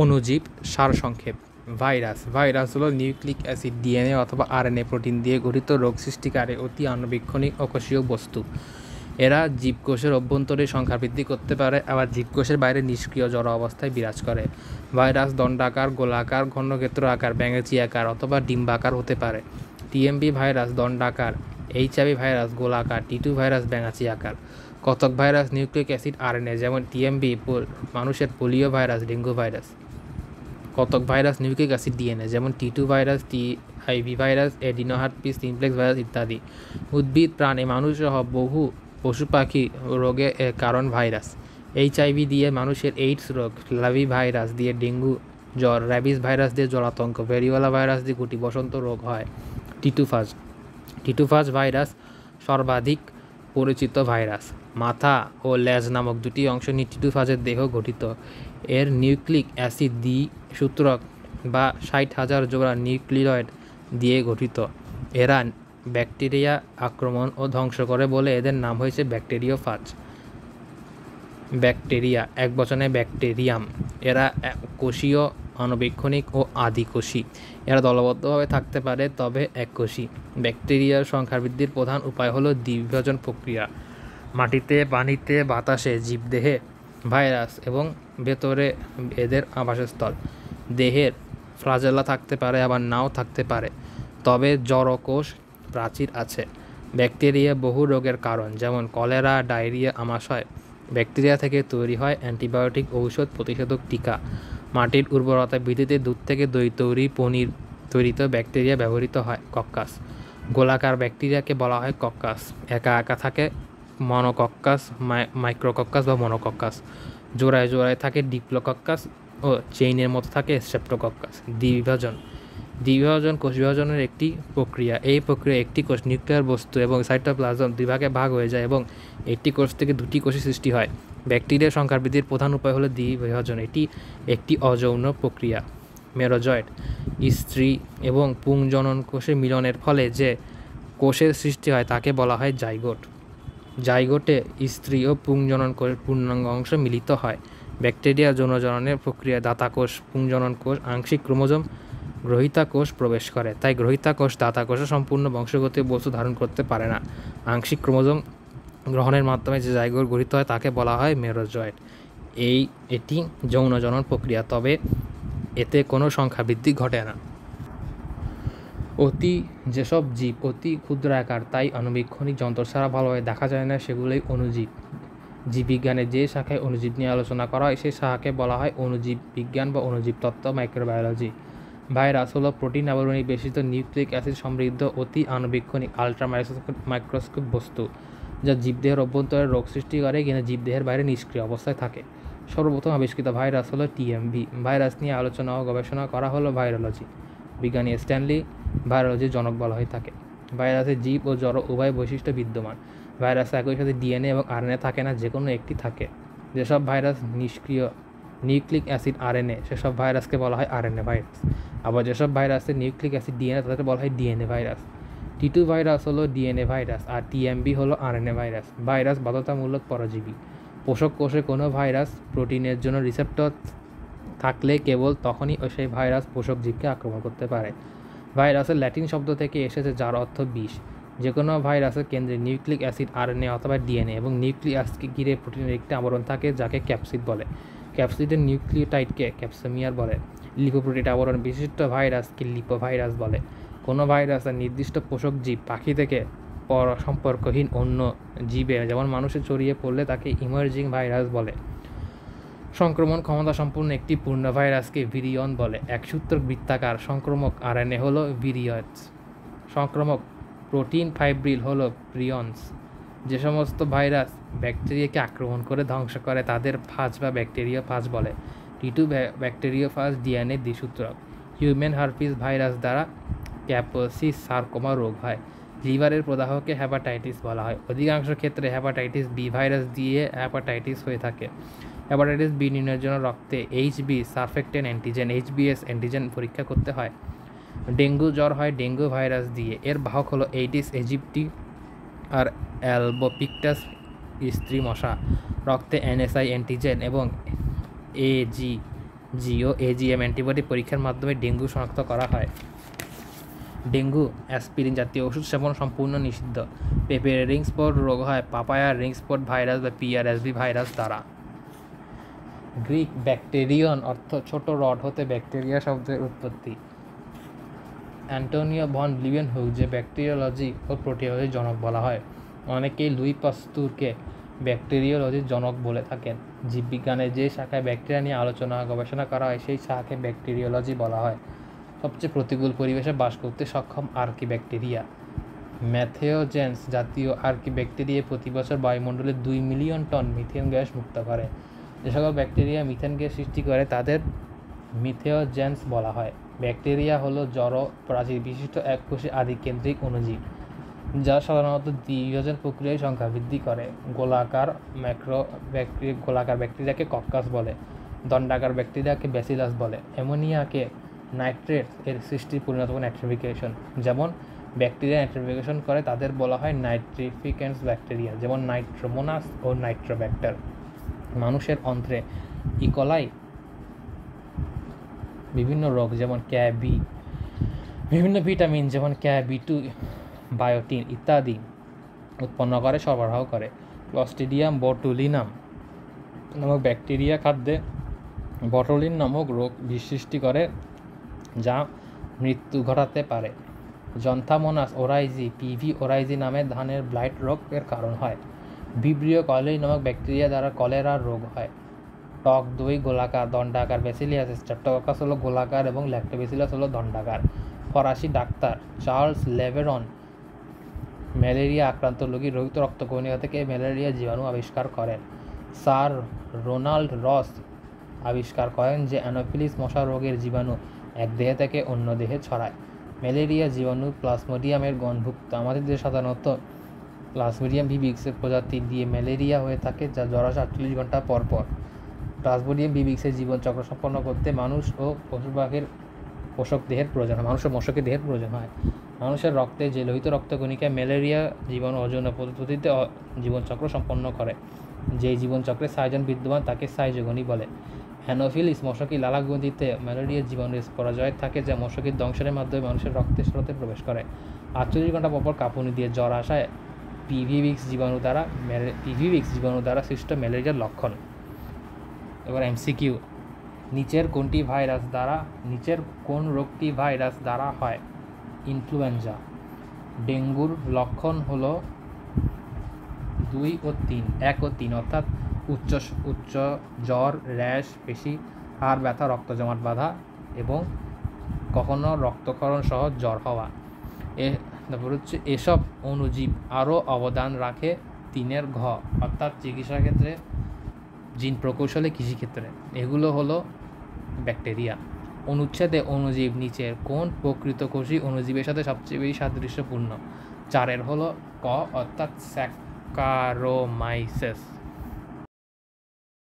অণুজীব সারসংক্ষেপ। ভাইরাস হলো নিউক্লিক অ্যাসিড, ডিএনএ অথবা আরএনএ প্রোটিন দিয়ে গঠিত রোগ সৃষ্টিকারী অতি আণুবীক্ষণিক ও কোষীয় বস্তু। এরা জীবকোষের অভ্যন্তরে সংখ্যা বৃদ্ধি করতে পারে, আবার জীবকোষের বাইরে নিষ্ক্রিয় জড় অবস্থায় বিরাজ করে। ভাইরাস দণ্ডাকার, গোলাকার, ঘনক্ষেত্র আকার, ব্যাঙেচি আকার অথবা ডিম্বাকার হতে পারে। টিএমবি ভাইরাস দণ্ডাকার, এইচআইভি ভাইরাস গোলাকার, টিটু ভাইরাস ব্যাঙাচি আকার। কতক ভাইরাস নিউক্লিক অ্যাসিড আরএনএ, যেমন টিএমবি মানুষের পোলিও ভাইরাস, ডেঙ্গু ভাইরাস। কতক ভাইরাস নিউক্লিক অ্যাসিড ডিএনএ, যেমন T two virus, TIV virus, adeno herpes simplex virus ইত্যাদি। উদ্ভিদ, প্রাণী, মানুষ সহ বহু পশু পাখি রোগে কারণ ভাইরাস। এইচআইভি দিয়ে মানুষের এইডস রোগ, লাভি ভাইরাস দিয়ে ডেঙ্গু জ্বর, র্যাবিস ভাইরাস দিয়ে জলাতঙ্ক, ভেরিওলা ভাইরাস দিয়ে গুটি বসন্ত রোগ হয়। টিটুফাজ ভাইরাস সর্বাধিক পরিচিত ভাইরাস। মাথা ও লেজ নামক দুটি অংশ নিয়ে টিটুফাজের দেহ গঠিত। এর নিউক্লিক অ্যাসিড দ্বিসূত্রক বা 60,000 জোড়া নিউক্লিয়য়েড দিয়ে গঠিত। এরা ব্যাকটেরিয়া আক্রমণ ও ধ্বংস করে বলে এদের নাম হয়েছে ব্যাকটেরিওফাজ। Bacteria, একবচনে bacterium. এরা কোষীয়, আণুবীক্ষণিক ও আদিকোষী। এরা দলবদ্ধভাবে থাকতে পারে, তবে এককোষী। ব্যাকটেরিয়ার সংখ্যা বৃদ্ধির প্রধান উপায় হলো দ্বিবিভাজন প্রক্রিয়া। মাটিতে, পানিতে, বাতাসে, জীবদেহে ভাইরাস এবং ভেতরে এদের আবাসস্থল। দেহের ফ্লাজেলা থাকতে পারে, আবার নাও থাকতে পারে, তবে জড়কোষ প্রাচীর আছে। ব্যাকটেরিয়া বহু রোগের কারণ, যেমন কলেরা, ডায়রিয়া, আমাশয়। ব্যাকটেরিয়া থেকে তৈরি হয় অ্যান্টিবায়োটিক, ঔষধ, প্রতিষেধক, টিকা। মাটির উর্বরতা বৃদ্ধিতে দুধ থেকে দই তৈরি, পনির তৈরিতে ব্যাকটেরিয়া ব্যবহৃত হয়। কক্কাস, গোলাকার ব্যাকটেরিয়াকে বলা হয় কক্কাস। একা একা থাকে মনোকক্কাস, মাইক্রোকক্কাস বা মনোকক্কাস। জোড়ায় জোড়ায় থাকে ডিপ্লোকক্কাস ও চেইনের মতো থাকে স্ট্রেপ্টোকক্কাস। দ্বিবিভাজন কোষ বিভাজনের একটি প্রক্রিয়া। এই প্রক্রিয়া একটি কোষ নিউক্লিয়ার বস্তু এবং সাইটোপ্লাজম দুই ভাগে ভাগ হয়ে যায় এবং একটি কোষ থেকে দুটি কোষের সৃষ্টি হয়। ব্যাকটেরিয়ার সংখ্যা বৃদ্ধির প্রধান উপায় হলো দ্বিবিভাজন। এটি একটি অযৌন প্রক্রিয়া। মেরোজয়েড, স্ত্রী এবং পুংজনন কোষের মিলনের ফলে যে কোষের সৃষ্টি হয় তাকে বলা হয় জাইগোট। জাইগোটে স্ত্রী ও পুংজনন কোষের পূর্ণাঙ্গ অংশ মিলিত হয়। ব্যাকটেরিয়া যৌনজননের প্রক্রিয়া দাতা কোষ, পুংজনন কোষ, আংশিক ক্রোমোজোম গ্রহীতা কোষ প্রবেশ করে। তাই গ্রহীতা কোষ দাতা কোষে সম্পূর্ণ বংশগত বস্তু ধারণ করতে পারে না। আংশিক ক্রোমোজোম গ্রহণের মাধ্যমে যে জাইগোট গঠিত হয় তাকে বলা হয় মেরোজয়েড। এটি যৌনজনন প্রক্রিয়া, তবে এতে কোনো সংখ্যা বৃদ্ধি ঘটে না। যেসব জীব অতি ক্ষুদ্রাকার, তাই আণুবীক্ষণিক যন্ত্র ছাড়া ভালোভাবে দেখা যায় না, সেগুলোই অণুজীব। জীববিজ্ঞানের যে শাখায় অণুজীব নিয়ে আলোচনা করা হয় সেই শাখাকে বলা হয় অণুজীব বিজ্ঞান বা অণুজীব তত্ত্ব, মাইক্রোবায়োলজি। ভাইরাস হলো প্রোটিন আবরণী বেষ্টিত নিউক্লিক অ্যাসিড সমৃদ্ধ অতি আণুবীক্ষণিক আল্ট্রা মাইক্রোস্কোপ বস্তু, যা জীবদেহের অভ্যন্তরে রোগ সৃষ্টি করে কিন্তু জীবদেহের বাইরে নিষ্ক্রিয় অবস্থায় থাকে। সর্বপ্রথম আবিষ্কৃত ভাইরাস হলো টিএমভি। ভাইরাস নিয়ে আলোচনা ও গবেষণা করা হলো ভাইরোলজি। বিজ্ঞানী স্ট্যানলি ভাইরোলজির জনক বলা হয়ে থাকে। ভাইরাসে জীব ও জড় উভয় বৈশিষ্ট্য বিদ্যমান। ভাইরাসে একই সাথে ডিএনএ এবং আরএনএ থাকে না, যে কোনো একটি থাকে। যেসব ভাইরাস নিষ্ক্রিয় নিউক্লিক অ্যাসিড আরএনএ, সেসব ভাইরাসকে বলা হয় আরএনএ ভাইরাস। আবার যেসব ভাইরাসে নিউক্লিক অ্যাসিড ডিএনএ, তাদেরকে বলা হয় ডিএনএ ভাইরাস। টিটু ভাইরাস হলো ডিএনএ ভাইরাস আর টিএমবি হলো আরএনএ ভাইরাস। ভাইরাস বাধ্যতামূলক পরজীবী। পোষক কোষে কোনো ভাইরাস প্রোটিনের জন্য রিসেপ্টর থাকলে কেবল তখনই সেই ভাইরাস পোষক জীবকে আক্রমণ করতে পারে। ভাইরাসের ল্যাটিন শব্দ থেকে এসেছে, যার অর্থ বিষ। যে কোনো ভাইরাসের কেন্দ্রে নিউক্লিক অ্যাসিড আরএনএ অথবা ডিএনএ এবং নিউক্লিক অ্যাসিডকে ঘিরে প্রোটিনের একটি আবরণ থাকে, যাকে ক্যাপসিড বলে। ক্যাপসিডের নিউক্লিওটাইডকে ক্যাপসোমিয়ার বলে। লিপোপ্রোটিন আবরণ বিশিষ্ট ভাইরাসকে লিপোভাইরাস বলে। কোনো ভাইরাসের নির্দিষ্ট পোষক জীব পাখি থেকে সম্পর্কহীন অন্য জীবে, যেমন মানুষে ছড়িয়ে পড়লে তাকে ইমার্জিং ভাইরাস বলে। সংক্রমণ ক্ষমতা সম্পন্ন একটি পূর্ণ ভাইরাসকে ভিরিয়ন বলে। একসূত্রক বৃত্তাকার সংক্রামক আরএনএ হলো ভিরিয়ন্স। সংক্রামক প্রোটিন ফাইব্রিল হলো প্রিয়ন্স। যে সমস্ত ভাইরাস ব্যাকটেরিয়াকে আক্রমণ করে ধ্বংস করে তাদের ফাজ বা ব্যাকটেরিওফাজ বলে। টিটু ব্যাকটেরিওফাজ ডিএনএ দ্বিসূত্রক। হিউম্যান হার্পিস ভাইরাস দ্বারা ক্যাপসিস সার্কোমা রোগ হয়। লিভারের প্রদাহকে হ্যাপাটাইটিস বলা হয়। অধিকাংশ ক্ষেত্রে হ্যাপাটাইটিস বি ভাইরাস দিয়ে হ্যাপাটাইটিস হয়ে থাকে। হ্যাপাটাইটিস বি নির্ণয়ের জন্য রক্তে এইচবি সারফেক্টেন অ্যান্টিজেন এইচবিএস অ্যান্টিজেন পরীক্ষা করতে হয়। ডেঙ্গু জ্বর হয় ডেঙ্গু ভাইরাস দিয়ে। এর বাহক হলো এইডিস ইজিপ্টি আর অ্যালবোপিক্টাস স্ত্রী মশা। রক্তে এনএসআই অ্যান্টিজেন এবং এজি জিও এজিএম অ্যান্টিবডি পরীক্ষার মাধ্যমে ডেঙ্গু শনাক্ত করা হয়। ডেঙ্গু অ্যাসপিরিন জাতীয় ওষুধ সেবন সম্পূর্ণ নিষিদ্ধ। পেঁপের রিং স্পট রোগ হয় পাপায়ার রিং স্পট ভাইরাস বা পিআরএসভি ভাইরাস দ্বারা। গ্রিক ব্যাকটেরিয়ন অর্থ ছোট রড হতে ব্যাকটেরিয়া শব্দের উৎপত্তি। অ্যান্টোনিও ভন লিউয়েনহুইজকে ব্যাকটেরিওলজি ও প্রোটিওলজির জনক বলা হয়। অনেকেই লুই পাস্তুরকে ব্যাকটেরিওলজির জনক বলে থাকেন। জীববিজ্ঞানের যে শাখায় ব্যাকটেরিয়া নিয়ে আলোচনা গবেষণা করা হয় সেই শাখাকে ব্যাকটেরিওলজি বলা হয়। সবচেয়ে প্রতিকূল পরিবেশে বাস করতে সক্ষম আর্কিব্যাকটেরিয়া। ম্যাথেওজেন্স জাতীয় আর্কিব্যাকটেরিয়া প্রতি বছর বায়ুমণ্ডলে 2 মিলিয়ন টন মিথেন গ্যাস মুক্ত করে। যে সকল ব্যাকটেরিয়া মিথেন গ্যাস সৃষ্টি করে তাদের মিথেওজেন্স বলা হয়। ব্যাকটেরিয়া হলো জড় প্রাচীর বিশিষ্ট এককোষী আদিকেন্দ্রিক অণুজীব, যা সাধারণত দ্বিবিভাজন প্রক্রিয়ায় সংখ্যা বৃদ্ধি করে। গোলাকার ব্যাকটেরিয়াকে কক্কাস বলে, দণ্ডাকার ব্যাকটেরিয়াকে ব্যাসিলাস বলে। অ্যামোনিয়াকে নাইট্রেট এর সৃষ্টির পরিণত নাইট্রিফিকেশন। যেমন ব্যাকটেরিয়া নাইট্রিফিকেশন করে তাদের বলা হয় নাইট্রিফিকেন্স ব্যাকটেরিয়া, যেমন নাইট্রোমোনাস ও নাইট্রোব্যাক্টার। মানুষের অন্ত্রে ইকোলাই বিভিন্ন রোগ যেমন ক্যাবি, বিভিন্ন ভিটামিন যেমন ক্যাবি2, বায়োটিন ইত্যাদি উৎপন্ন করে সরবরাহ করে। ক্লস্ট্রিডিয়াম বটুলিনাম নামক ব্যাকটেরিয়া খাদ্যে বটুলিন নামক রোগ সৃষ্টি করে যা মৃত্যু ঘটাতে পারে। জন্থামোনাস ওরাইজি পিভি ওরাইজি নামে ধানের ব্লাইট রোগের কারণ হয়। ভিব্রিও কলেরি নামক ব্যাকটেরিয়া দ্বারা কলেরা রোগ হয়। টক দই গোলাকার, দণ্ডাকার। ব্যাসিলিয়াস স্ট্রেপ্টোককাস হলো গোলাকার এবং ল্যাক্টোব্যাসিলাস হলো দণ্ডাকার। ফরাসি ডাক্তার চার্লস লেভেরন ম্যালেরিয়া আক্রান্ত রোগীর রোহিত রক্তকণিকা থেকে ম্যালেরিয়া জীবাণু আবিষ্কার করেন। স্যার রোনাল্ড রস আবিষ্কার করেন যে অ্যানোফিলিস মশা রোগের জীবাণু এক দেহ থেকে অন্য দেহে ছড়ায়। ম্যালেরিয়া জীবাণু প্লাজমোডিয়ামের গণভুক্ত। আমাদের দেশে সাধারণত প্লাজমোডিয়াম ভিভিক্সের প্রজাতি দিয়ে ম্যালেরিয়া হয়ে থাকে, যা জ্বর আসে 48 ঘন্টা পর পর। প্লাজমোডিয়াম ভিভিক্সের জীবনচক্র সম্পন্ন করতে মানুষ ও পশুপাখির পোষক দেহের প্রয়োজন হয়, মানুষের মশকের দেহের প্রয়োজন হয়। মানুষের রক্তে যে লোহিত রক্তকণিকায় ম্যালেরিয়া জীবাণু অযৌন পদ্ধতিতে জীবনচক্র সম্পন্ন করে। যেই জীবনচক্রে সাইজন বিদ্যমান তাকে সাইজোগনি বলে। অ্যানোফিলিস মশকি লালাগ্রন্থিতে ম্যালেরিয়া জীবাণুর পরাজয় থাকে, যা মশকির দংশনের মাধ্যমে মানুষের রক্তের স্রোতে প্রবেশ করে। 48 ঘন্টা পর কাঁপুনি দিয়ে জ্বর আসায় পিভিভিক্স জীবাণু দ্বারা সৃষ্ট ম্যালেরিয়ার লক্ষণ। এবার এমসিকিউ, নিচের কোন রোগটি ভাইরাস দ্বারা হয়? ইনফ্লুয়েঞ্জা। ডেঙ্গুর লক্ষণ হলো 1 ও 3 অর্থাৎ উচ্চ জ্বর, র্যাশ, পেশি হাড় ব্যথা, রক্ত জমাট বাঁধা এবং কখনো রক্তক্ষরণ সহ জ্বর হওয়া। তারপর হচ্ছে এসব অণুজীব আরও অবদান রাখে 3 ঘ অর্থাৎ চিকিৎসা ক্ষেত্রে, জিন প্রকৌশলে, কৃষিক্ষেত্রে। এগুলো হলো ব্যাকটেরিয়া। অনুচ্ছেদে অণুজীব নিচের কোন প্রকৃতকোষী অণুজীবের সাথে সবচেয়ে বেশি সাদৃশ্যপূর্ণ? 4 হলো ক অর্থাৎ স্যাকারোমাইসেস।